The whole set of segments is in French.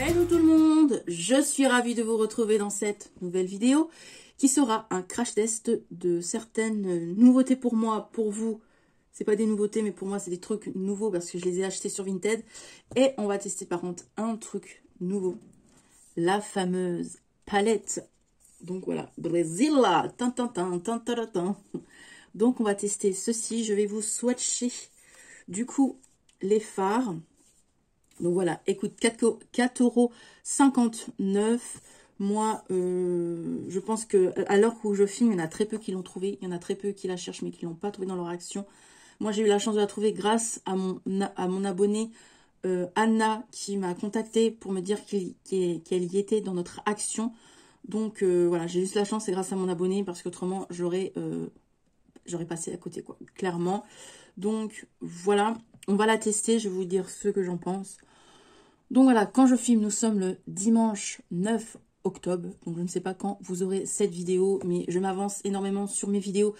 Hello tout le monde, je suis ravie de vous retrouver dans cette nouvelle vidéo qui sera un crash test de certaines nouveautés pour moi, pour vous. C'est pas des nouveautés mais pour moi c'est des trucs nouveaux parce que je les ai achetés sur Vinted. Et on va tester par contre un truc nouveau, la fameuse palette. Donc voilà, Brazilla. Donc on va tester ceci, je vais vous swatcher du coup les fards. Donc voilà, écoute, 4,59 €. Moi, je pense que à l'heure où je filme, il y en a très peu qui l'ont trouvé. Il y en a très peu qui la cherchent, mais qui ne l'ont pas trouvé dans leur action. Moi, j'ai eu la chance de la trouver grâce à mon abonnée Anna, qui m'a contactée pour me dire qu'elle y était dans notre action. Donc voilà, j'ai juste la chance, c'est grâce à mon abonnée, parce qu'autrement, j'aurais passé à côté, quoi, clairement. Donc voilà, on va la tester, je vais vous dire ce que j'en pense. Donc voilà, quand je filme, nous sommes le dimanche 9 octobre. Donc je ne sais pas quand vous aurez cette vidéo, mais je m'avance énormément sur mes vidéos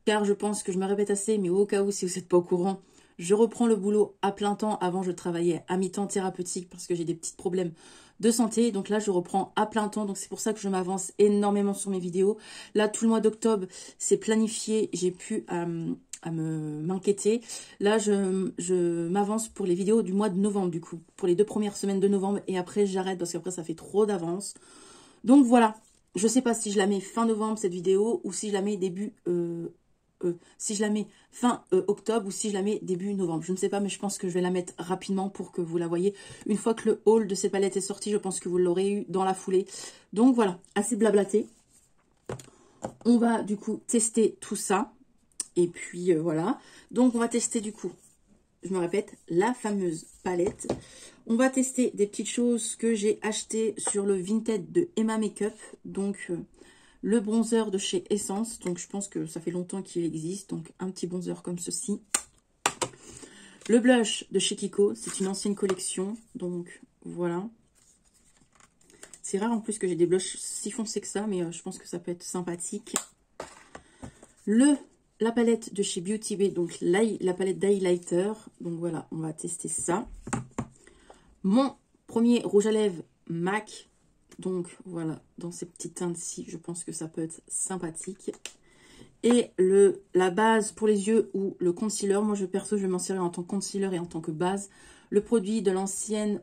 car je pense que je me répète assez, mais au cas où, si vous n'êtes pas au courant, je reprends le boulot à plein temps. Avant, je travaillais à mi-temps thérapeutique parce que j'ai des petits problèmes de santé. Donc là, je reprends à plein temps. Donc c'est pour ça que je m'avance énormément sur mes vidéos. Là, tout le mois d'octobre, c'est planifié. J'ai pu m'inquiéter. Là, je m'avance pour les vidéos du mois de novembre, du coup. Pour les 2 premières semaines de novembre. Et après, j'arrête parce qu'après, ça fait trop d'avance. Donc voilà. Je sais pas si je la mets fin novembre, cette vidéo, ou si je la mets début... si je la mets fin octobre ou si je la mets début novembre. Je ne sais pas, mais je pense que je vais la mettre rapidement pour que vous la voyez. Une fois que le haul de ces palettes est sorti, je pense que vous l'aurez eu dans la foulée. Donc voilà, assez blablaté. On va du coup tester tout ça. Et puis voilà. Donc on va tester du coup, je me répète, la fameuse palette. On va tester des petites choses que j'ai achetées sur le Vinted de Emma Makeup. Donc... le bronzer de chez Essence, donc je pense que ça fait longtemps qu'il existe, donc un petit bronzer comme ceci. Le blush de chez Kiko, c'est une ancienne collection, donc voilà. C'est rare en plus que j'ai des blushs si foncés que ça, mais je pense que ça peut être sympathique. La palette de chez Beauty Bay, donc la palette d'highlighter, donc voilà, on va tester ça. Mon premier rouge à lèvres MAC. Donc voilà, dans ces petites teintes-ci, je pense que ça peut être sympathique. Et la base pour les yeux ou le concealer, moi perso je vais m'en servir en tant que concealer et en tant que base. Le produit de l'ancienne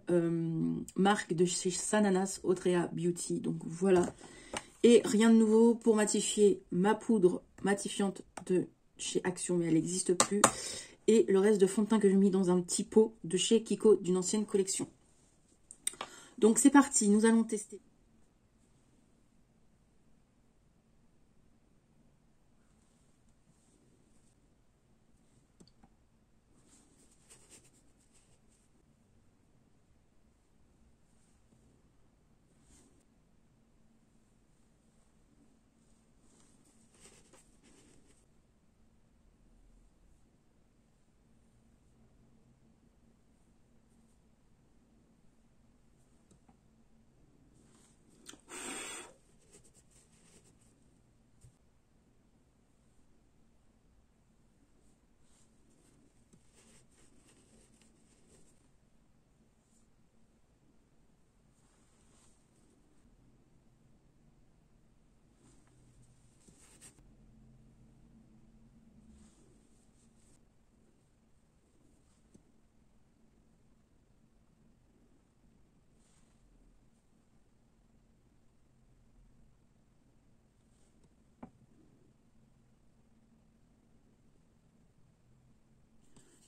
marque de chez Sananas Autrea Beauty, donc voilà. Et rien de nouveau pour matifier ma poudre matifiante de chez Action, mais elle n'existe plus. Et le reste de fond de teint que j'ai mis dans un petit pot de chez Kiko d'une ancienne collection. Donc c'est parti, nous allons tester.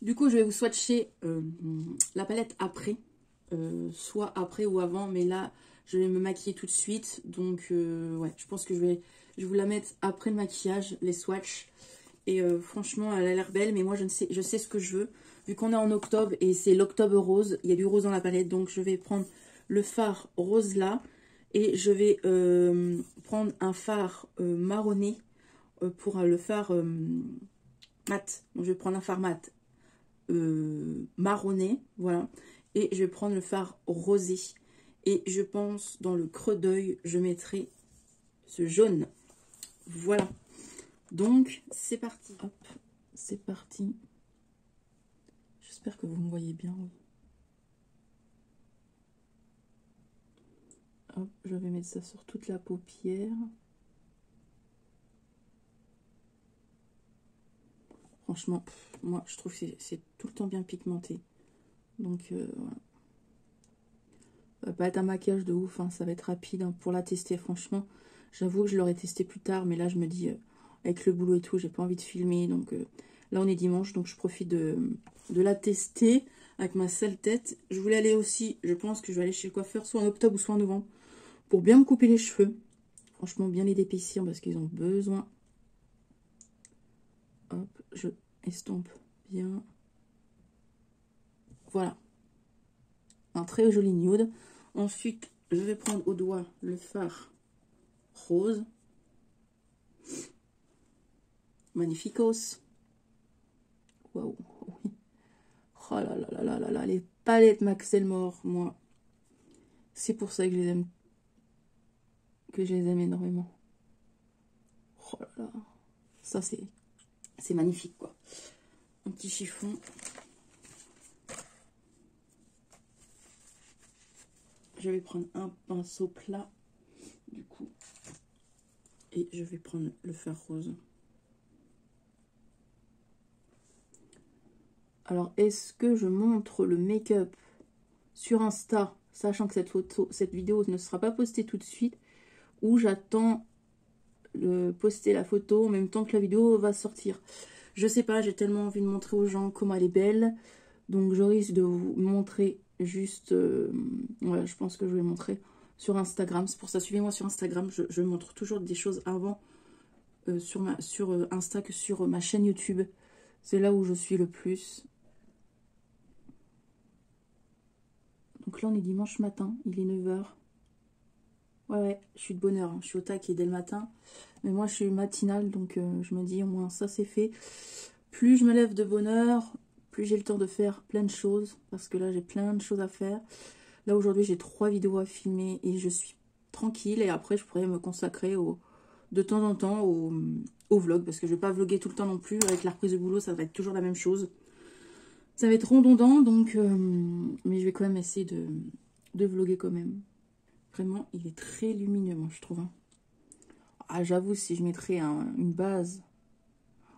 Du coup, je vais vous swatcher la palette après, soit après ou avant, mais là, je vais me maquiller tout de suite. Donc, ouais, je pense que je vais vous la mettre après le maquillage, les swatchs. Et franchement, elle a l'air belle, mais moi, je sais ce que je veux. Vu qu'on est en octobre et c'est l'octobre rose, il y a du rose dans la palette, donc je vais prendre le fard rose là. Et je vais prendre un fard marronné pour le fard mat. Donc, je vais prendre un fard mat marronné, voilà, et je vais prendre le fard rosé et je pense dans le creux d'œil je mettrai ce jaune, voilà. Donc c'est parti, hop, c'est parti. J'espère que vous me voyez bien, oui. Hop, je vais mettre ça sur toute la paupière. Franchement, moi, je trouve que c'est tout le temps bien pigmenté. Donc, voilà. Ça va pas être un maquillage de ouf, hein, ça va être rapide hein, pour la tester. Franchement, j'avoue que je l'aurais testé plus tard, mais là, je me dis, avec le boulot et tout, j'ai pas envie de filmer. Donc, là, on est dimanche, donc je profite de la tester avec ma sale tête. Je voulais aller aussi, je pense que je vais aller chez le coiffeur, soit en octobre ou soit en novembre, pour bien me couper les cheveux. Franchement, bien les d'épaissir parce qu'ils ont besoin. Hop, je estompe bien. Voilà. Un très joli nude. Ensuite, je vais prendre au doigt le fard rose. Magnificos. Waouh. Oui. Oh là là là là là là. Les palettes Max Elmore, moi. C'est pour ça que je les aime. Que je les aime énormément. Oh là là. Ça, c'est magnifique, quoi. Un petit chiffon. Je vais prendre un pinceau plat, du coup. Et je vais prendre le fard rose. Alors, est-ce que je montre le make-up sur Insta, sachant que cette vidéo ne sera pas postée tout de suite, ou j'attends de poster la photo en même temps que la vidéo va sortir? Je sais pas, j'ai tellement envie de montrer aux gens comment elle est belle, donc je risque de vous montrer juste... ouais, je pense que je vais montrer sur Instagram. C'est pour ça, suivez-moi sur Instagram, je montre toujours des choses avant sur Insta que sur ma chaîne YouTube. C'est là où je suis le plus. Donc là, on est dimanche matin, il est 9 h. Ouais, je suis de bonne heure, hein. Je suis au taquet dès le matin. Mais moi, je suis matinale, donc je me dis, au moins, ça, c'est fait. Plus je me lève de bonne heure, plus j'ai le temps de faire plein de choses. Parce que là, j'ai plein de choses à faire. Là, aujourd'hui, j'ai 3 vidéos à filmer et je suis tranquille. Et après, je pourrais me consacrer de temps en temps au vlog. Parce que je ne vais pas vlogger tout le temps non plus. Avec la reprise de boulot, ça va être toujours la même chose. Ça va être redondant, donc... mais je vais quand même essayer de vlogger quand même. Vraiment, il est très lumineux, moi, je trouve. Hein. Ah, j'avoue, si je mettrais une base...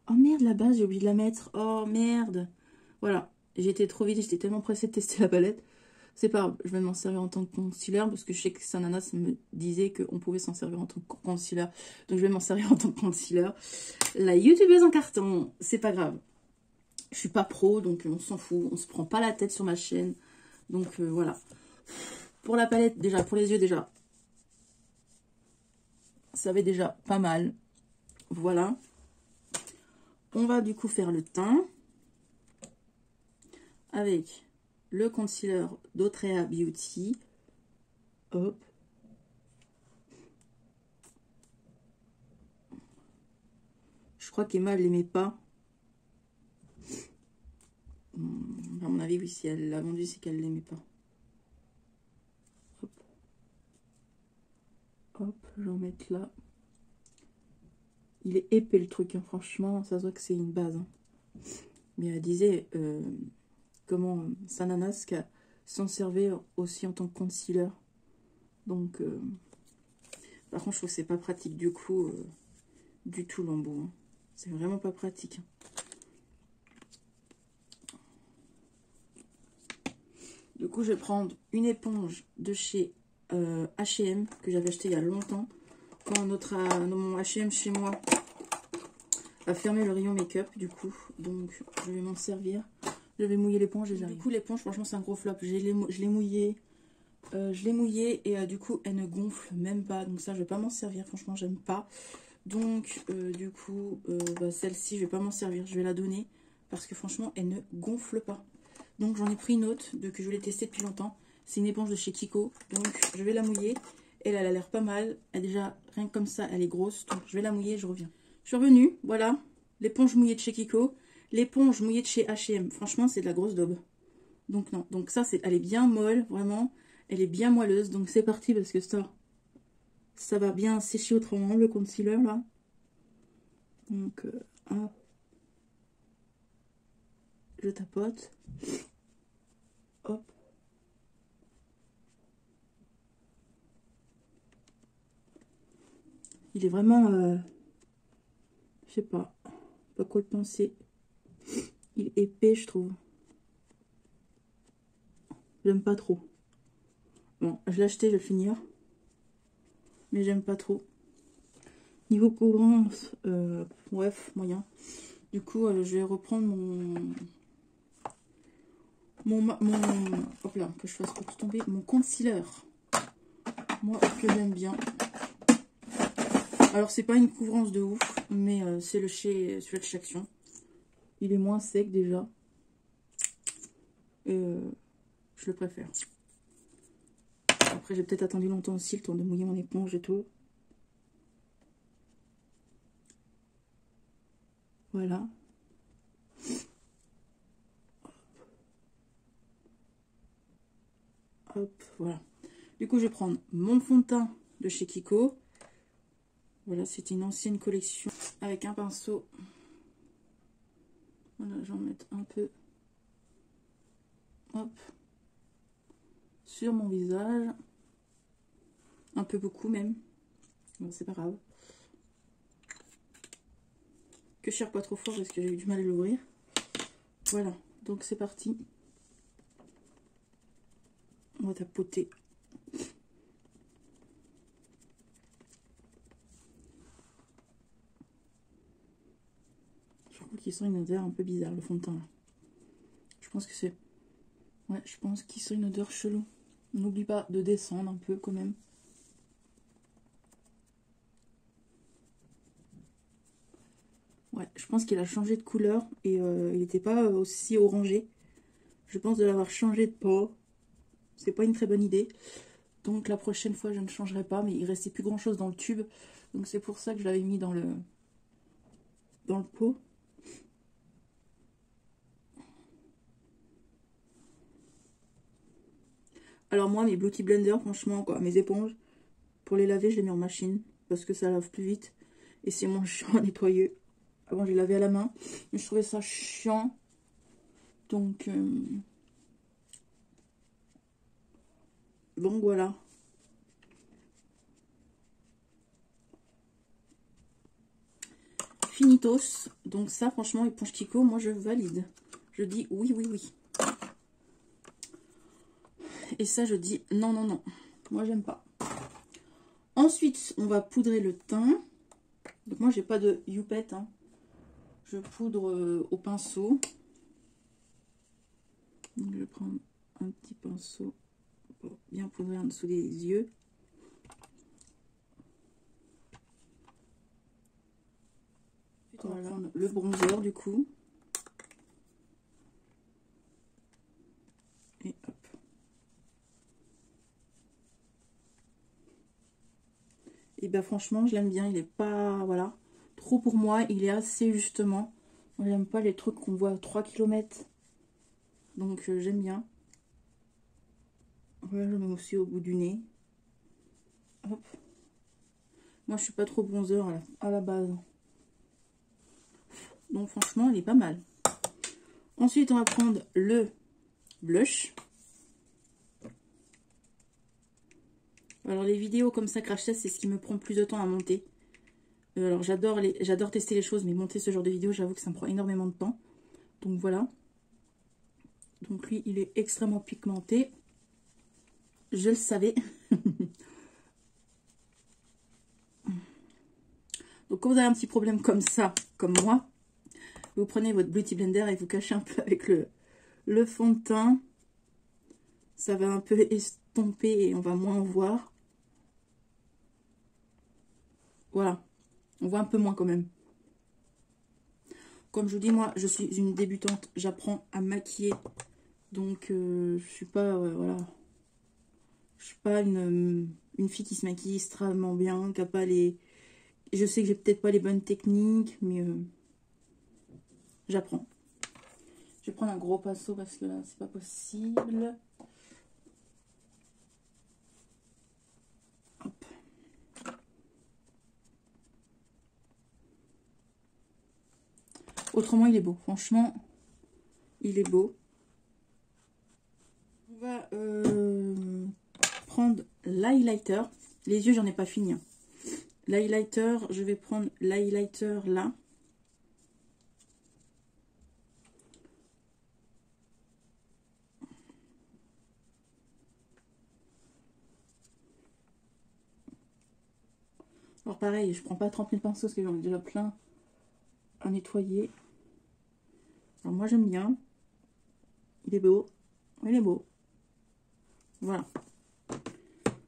Oh, merde, la base, j'ai oublié de la mettre. Oh, merde. Voilà, j'ai été trop vite, j'étais tellement pressée de tester la palette. C'est pas grave, je vais m'en servir en tant que concealer, parce que je sais que Sananas me disait qu'on pouvait s'en servir en tant que concealer. Donc, je vais m'en servir en tant que concealer. La youtubeuse en carton, c'est pas grave. Je suis pas pro, donc on s'en fout. On se prend pas la tête sur ma chaîne. Donc, voilà. Pour la palette, déjà, pour les yeux, déjà, ça va déjà pas mal. Voilà. On va du coup faire le teint avec le concealer d'Otrea Beauty. Hop. Je crois qu'Emma ne l'aimait pas. À mon avis, oui, si elle l'a vendu, c'est qu'elle ne l'aimait pas. Hop. Hop, je vais en mettre là. Il est épais le truc, hein. Franchement, ça se voit que c'est une base. Hein. Mais elle disait comment Sananas s'en servait aussi en tant que concealer. Donc, par contre, je trouve que c'est pas pratique du coup, du tout l'embout. Hein. C'est vraiment pas pratique. Du coup, je vais prendre une éponge de chez H&M que j'avais acheté il y a longtemps. Quand mon H&M chez moi a fermé le rayon make-up, du coup. Donc, je vais m'en servir. Je vais mouiller l'éponge et j'arrive. Du coup, l'éponge, franchement, c'est un gros flop. Je l'ai mouillée. Et du coup, elle ne gonfle même pas. Donc ça, je vais pas m'en servir. Franchement, j'aime pas. Donc, du coup, celle-ci, je vais pas m'en servir. Je vais la donner parce que franchement, elle ne gonfle pas. Donc, j'en ai pris une autre que je voulais tester depuis longtemps. C'est une éponge de chez Kiko. Donc, je vais la mouiller. Elle a l'air pas mal. Déjà, rien que comme ça, elle est grosse. Donc, je vais la mouiller et je reviens. Je suis revenue. Voilà. L'éponge mouillée de chez Kiko. L'éponge mouillée de chez H&M. Franchement, c'est de la grosse daube. Donc, non. Donc, ça, elle est bien molle. Vraiment. Elle est bien moelleuse. Donc, c'est parti parce que ça va bien sécher autrement, le concealer, là. Donc, hop. Je tapote. Hop. Il est vraiment... je sais pas quoi penser. Il est épais, je trouve. J'aime pas trop. Bon, je l'ai acheté, je vais le finir. Mais j'aime pas trop. Niveau couvrance, bref, moyen. Du coup, je vais reprendre hop là, que je fasse pas tout tomber. Mon concealer. Moi, que j'aime bien. Alors, c'est pas une couvrance de ouf, mais c'est celui-là de chez Action. Il est moins sec déjà. Et je le préfère. Après, j'ai peut-être attendu longtemps aussi, le temps de mouiller mon éponge et tout. Voilà. Hop, voilà. Du coup, je vais prendre mon fond de teint de chez Kiko. Voilà, c'était une ancienne collection avec un pinceau. Voilà, j'en mets un peu. Hop. Sur mon visage. Un peu beaucoup même. Bon, c'est pas grave. Que je cherche pas trop fort parce que j'ai eu du mal à l'ouvrir. Voilà, donc c'est parti. On va tapoter. Je trouve qu'il sent une odeur un peu bizarre, le fond de teint là. Je pense que c'est... Ouais, je pense qu'il sent une odeur chelou. N'oublie pas de descendre un peu quand même. Ouais, je pense qu'il a changé de couleur et il n'était pas aussi orangé. Je pense de l'avoir changé de pot. C'est pas une très bonne idée. Donc la prochaine fois, je ne changerai pas. Mais il restait plus grand chose dans le tube. Donc c'est pour ça que je l'avais mis dans le pot. Alors moi, mes Beauty Blender, franchement, quoi, mes éponges, pour les laver, je les mets en machine. Parce que ça lave plus vite. Et c'est moins chiant à nettoyer. Avant, je les lavais à la main. Mais je trouvais ça chiant. Donc voilà. Finitos. Donc ça, franchement, éponge Kiko, moi je valide. Je dis oui, oui, oui. Et ça, je dis non, non, non. Moi, j'aime pas. Ensuite, on va poudrer le teint. Donc moi, j'ai pas de youpette. Hein. Je poudre au pinceau. Donc, je prends un petit pinceau pour bien poudrer en dessous des yeux. On va prendre le bronzer du coup. Et hop. Et ben franchement, je l'aime bien. Il est pas, voilà, trop pour moi. Il est assez justement. Moi, j'aime pas les trucs qu'on voit à 3 km. Donc, j'aime bien. Voilà, je le mets aussi au bout du nez. Hop. Moi, je suis pas trop bronzer à la base. Donc, franchement, il est pas mal. Ensuite, on va prendre le blush. Alors, les vidéos comme ça, crash test, c'est ce qui me prend plus de temps à monter. Alors, j'adore tester les choses, mais monter ce genre de vidéo, j'avoue que ça me prend énormément de temps. Donc, voilà. Donc, lui, il est extrêmement pigmenté. Je le savais. Donc, quand vous avez un petit problème comme ça, comme moi, vous prenez votre Beauty Blender et vous cachez un peu avec le fond de teint. Ça va un peu estomper et on va moins voir. Voilà. On voit un peu moins quand même. Comme je vous dis, moi, je suis une débutante. J'apprends à maquiller. Donc, je suis pas... voilà. Je suis pas une fille qui se maquille extrêmement bien, qui a pas les... Je sais que j'ai peut-être pas les bonnes techniques, mais j'apprends. Je vais prendre un gros pinceau parce que là, c'est pas possible. Hop. Autrement, il est beau. Franchement, il est beau. On va prendre l'highlighter. Les yeux, j'en ai pas fini. Hein. l'highlighter, je vais prendre l'highlighter là. Alors pareil, je prends pas 30 000 pinceaux parce que j'en ai déjà plein à nettoyer. Alors moi j'aime bien. Il est beau. Il est beau. Voilà.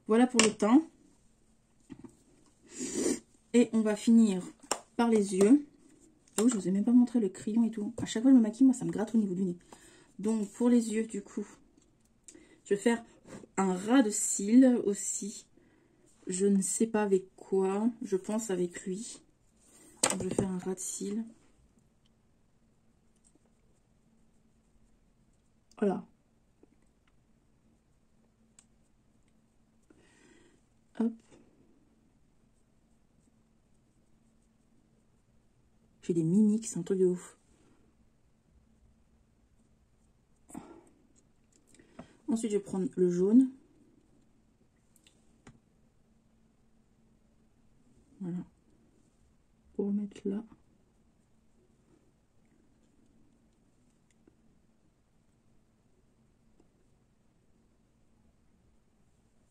Voilà pour le teint. Et on va finir par les yeux. Ah oui, je vous ai même pas montré le crayon et tout. À chaque fois que je me maquille, moi ça me gratte au niveau du nez. Donc pour les yeux du coup, je vais faire un ras de cils aussi. Je ne sais pas avec quoi. Je pense avec lui. Donc, je vais faire un ras de cils. Voilà. Hop. J'ai des mimiques, c'est un truc de ouf. Ensuite, je vais prendre le jaune. Voilà. Pour le mettre là.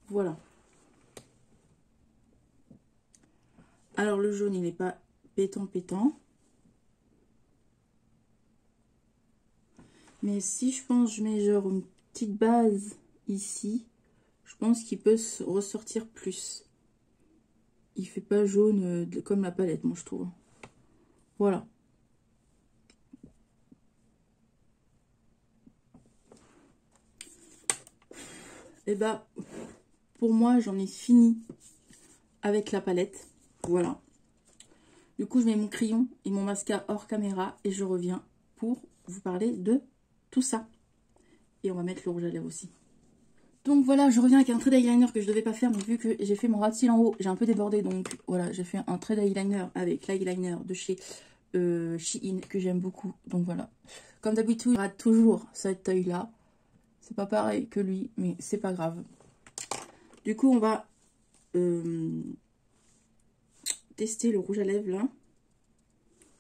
Voilà. Alors, le jaune, il n'est pas pétant. Mais si je pense, je mets genre une petite base ici, je pense qu'il peut se ressortir plus. Il fait pas jaune comme la palette, moi je trouve. Voilà. Et bah, pour moi, j'en ai fini avec la palette. Voilà. Du coup, je mets mon crayon et mon mascara hors caméra et je reviens pour vous parler de tout ça. Et on va mettre le rouge à lèvres aussi. Donc voilà, je reviens avec un trait d'eyeliner que je devais pas faire, mais vu que j'ai fait mon ras de cils en haut, j'ai un peu débordé. Donc voilà, j'ai fait un trait d'eyeliner avec l'eyeliner de chez Shein que j'aime beaucoup. Donc voilà. Comme d'habitude, il rate toujours cet œil là. C'est pas pareil que lui, mais c'est pas grave. Du coup, on va tester le rouge à lèvres là.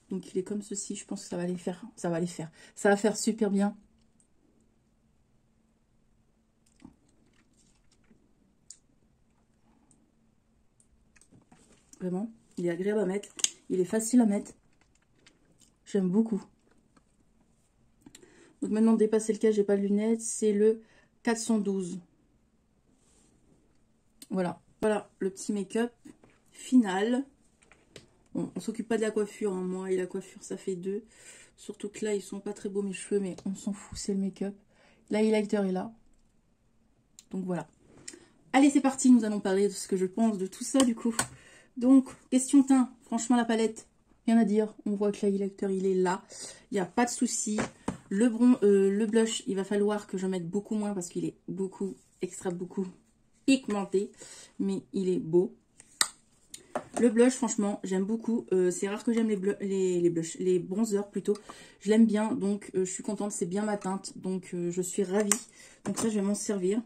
Donc il est comme ceci, je pense que ça va les faire. Ça va faire super bien. Vraiment, il est agréable à mettre. Il est facile à mettre. J'aime beaucoup. Donc maintenant, dépasser le cas, j'ai pas de lunettes. C'est le 412. Voilà. Voilà le petit make-up final. Bon, on s'occupe pas de la coiffure. Hein. Moi et la coiffure, ça fait deux. Surtout que là, ils sont pas très beaux mes cheveux, mais on s'en fout, c'est le make-up. L'highlighter est là. Donc voilà. Allez, c'est parti. Nous allons parler de ce que je pense de tout ça, du coup. Donc, question teint. Franchement, la palette, rien à dire. On voit que l'highlighter, il est là. Il n'y a pas de souci. Le blush, il va falloir que je mette beaucoup moins parce qu'il est beaucoup pigmenté. Mais il est beau. Le blush, franchement, j'aime beaucoup. C'est rare que j'aime les bronzers plutôt. Je l'aime bien, donc je suis contente. C'est bien ma teinte, donc je suis ravie. Donc ça, je vais m'en servir.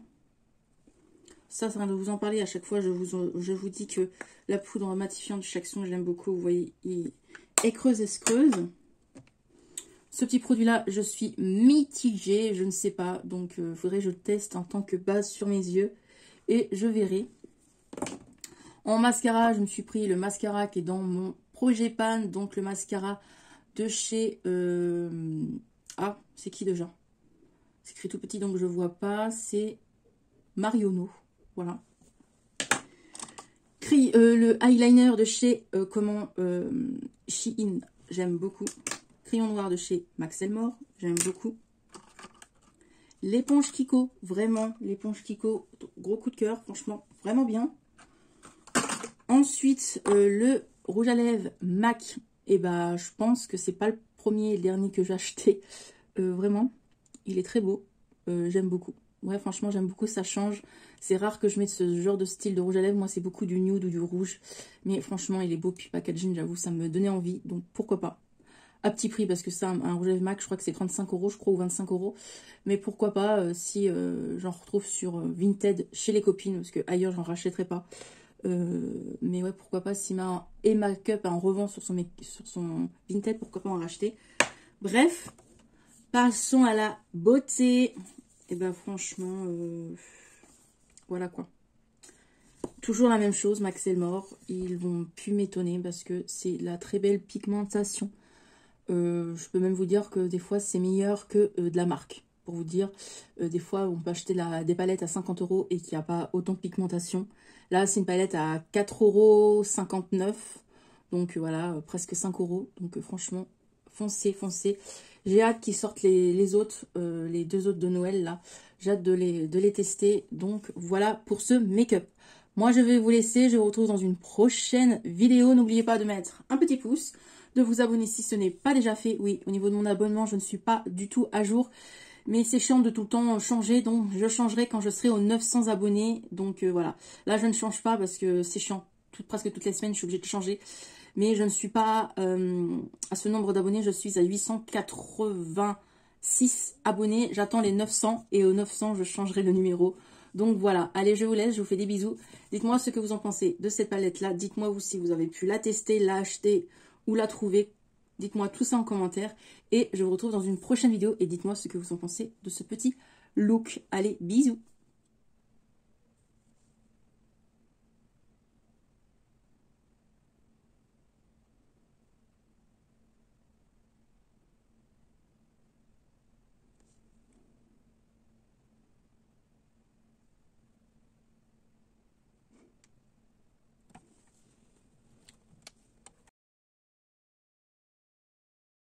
Ça sert à rien de vous en parler. À chaque fois, je vous dis que la poudre matifiante de chez Action, je l'aime beaucoup. Vous voyez, elle creuse. Ce petit produit-là, je suis mitigée. Je ne sais pas. Donc, il faudrait que je le teste en tant que base sur mes yeux. Et je verrai. En mascara, je me suis pris le mascara qui est dans mon projet pan. Donc, le mascara de chez... Ah, c'est qui déjà? C'est écrit tout petit, donc je ne vois pas. C'est Marionneau. Voilà. Le eyeliner de chez Shein, j'aime beaucoup. Crayon noir de chez Max Elmore, j'aime beaucoup. L'éponge Kiko, vraiment, l'éponge Kiko, gros coup de cœur, franchement, vraiment bien. Ensuite, le rouge à lèvres MAC, et bah, je pense que c'est pas le premier et le dernier que j'ai acheté. Vraiment, il est très beau, j'aime beaucoup. Ouais, franchement, j'aime beaucoup, ça change. C'est rare que je mette ce genre de style de rouge à lèvres. Moi, c'est beaucoup du nude ou du rouge. Mais franchement, il est beau. Puis packaging, j'avoue, ça me donnait envie. Donc, pourquoi pas. À petit prix, parce que ça, un rouge à lèvres MAC, je crois que c'est 35 €, je crois, ou 25 €. Mais pourquoi pas, si j'en retrouve sur Vinted chez les copines, parce que ailleurs, j'en rachèterai pas. Mais ouais, pourquoi pas, si ma Emma Cup en revend sur son Vinted, pourquoi pas en racheter. Bref, passons à la beauté. Et ben franchement, voilà quoi. Toujours la même chose, Max Elmore. Ils vont plus m'étonner parce que c'est la très belle pigmentation. Je peux même vous dire que des fois, c'est meilleur que de la marque. Pour vous dire, des fois, on peut acheter des palettes à 50 € et qu'il n'y a pas autant de pigmentation. Là, c'est une palette à 4,59 €. Donc voilà, presque 5 €. Donc franchement, foncez, foncez. J'ai hâte qu'ils sortent les autres, les 2 autres de Noël là. J'ai hâte de les tester. Donc voilà pour ce make-up. Moi, je vais vous laisser. Je vous retrouve dans une prochaine vidéo. N'oubliez pas de mettre un petit pouce, de vous abonner si ce n'est pas déjà fait. Oui, au niveau de mon abonnement, je ne suis pas du tout à jour. Mais c'est chiant de tout le temps changer. Donc, je changerai quand je serai aux 900 abonnés. Donc, voilà. Là, je ne change pas parce que c'est chiant. Presque toutes les semaines, je suis obligée de changer. Mais je ne suis pas à ce nombre d'abonnés. Je suis à 886 abonnés. J'attends les 900. Et aux 900, je changerai le numéro. Donc voilà, allez, je vous laisse, je vous fais des bisous. Dites-moi ce que vous en pensez de cette palette-là. Dites-moi vous si vous avez pu la tester, la acheter ou la trouver. Dites-moi tout ça en commentaire. Et je vous retrouve dans une prochaine vidéo. Et dites-moi ce que vous en pensez de ce petit look. Allez, bisous.